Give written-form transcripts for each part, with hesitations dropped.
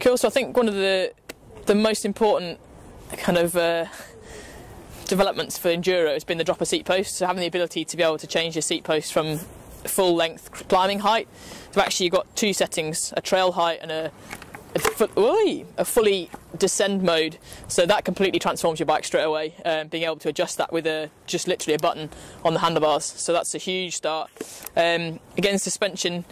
Cool. So I think one of the most important kind of developments for enduro has been the drop of seat post. So having the ability to be able to change your seat post from full length climbing height. So actually you've got two settings, a trail height and a fully descend mode, so that completely transforms your bike straight away, being able to adjust that with just literally a button on the handlebars, so that's a huge start. Again, suspension,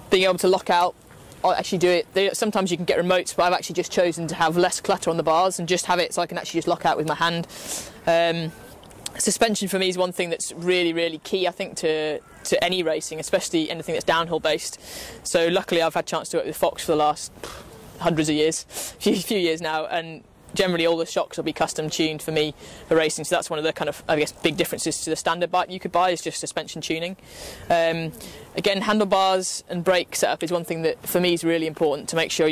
being able to lock out, I'll actually do it, sometimes you can get remotes, but I've actually just chosen to have less clutter on the bars and just have it so I can actually just lock out with my hand. Suspension for me is one thing that's really key, I think, to any racing, especially anything that's downhill based. So luckily I've had a chance to work with Fox for the last hundreds of years, few years now, and generally all the shocks will be custom tuned for me for racing, so that's one of the kind of, I guess, big differences to the standard bike you could buy, is just suspension tuning. Again, handlebars and brake setup is one thing that for me is really important, to make sure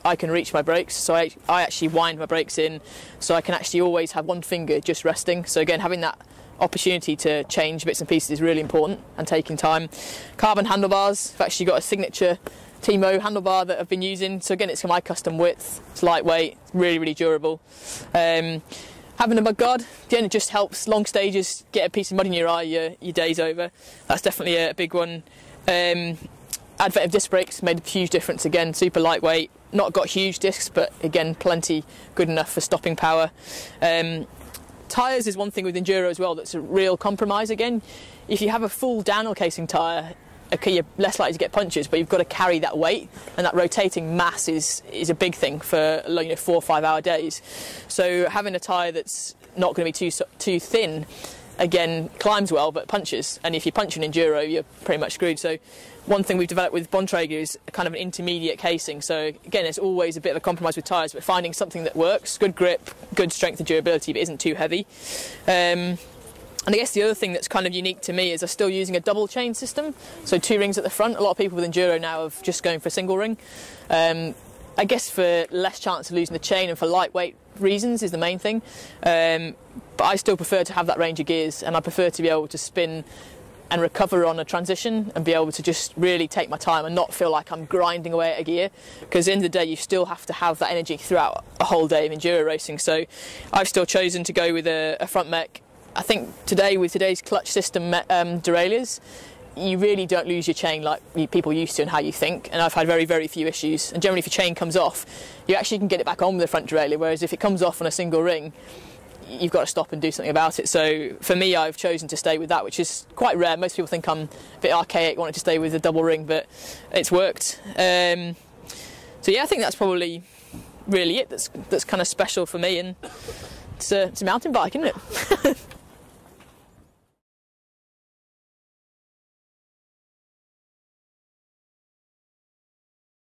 I can reach my brakes, so I actually wind my brakes in so I can actually always have one finger just resting. So again, having that opportunity to change bits and pieces is really important, and taking time. Carbon handlebars, I've actually got a signature Timo handlebar that I've been using, so again it's my custom width, it's lightweight, really durable. Having a mud guard, again it just helps long stages, get a piece of mud in your eye, your day's over. That's definitely a big one. Advent of disc brakes made a huge difference, again super lightweight, not got huge discs but again plenty good enough for stopping power. Tyres is one thing with enduro as well that's a real compromise. Again, if you have a full downhill casing tyre, okay, you're less likely to get punctures, but you've got to carry that weight, and that rotating mass is a big thing for 4 or 5 hour days. So having a tyre that's not going to be too thin, again, climbs well but punches, and if you punch an enduro you're pretty much screwed. So one thing we've developed with Bontrager is kind of an intermediate casing, so again it's always a bit of a compromise with tyres, but finding something that works, good grip, good strength and durability, but isn't too heavy. And I guess the other thing that's kind of unique to me is I'm still using a double chain system, so 2 rings at the front. A lot of people with enduro now are just going for a single ring. I guess for less chance of losing the chain and for lightweight reasons is the main thing. But I still prefer to have that range of gears, and I prefer to be able to spin and recover on a transition and be able to just really take my time and not feel like I'm grinding away at a gear, because at the end of the day you still have to have that energy throughout a whole day of enduro racing. So I've still chosen to go with a front mech. I think today, with today's clutch system derailleurs, you really don't lose your chain like people used to and how you think, and I've had very few issues. And generally if your chain comes off, you actually can get it back on with the front derailleur, whereas if it comes off on a single ring, you've got to stop and do something about it. So for me, I've chosen to stay with that, which is quite rare. Most people think I'm a bit archaic, wanting to stay with a double ring, but it's worked. So yeah, I think that's probably really it that's kind of special for me, and it's a mountain bike, isn't it?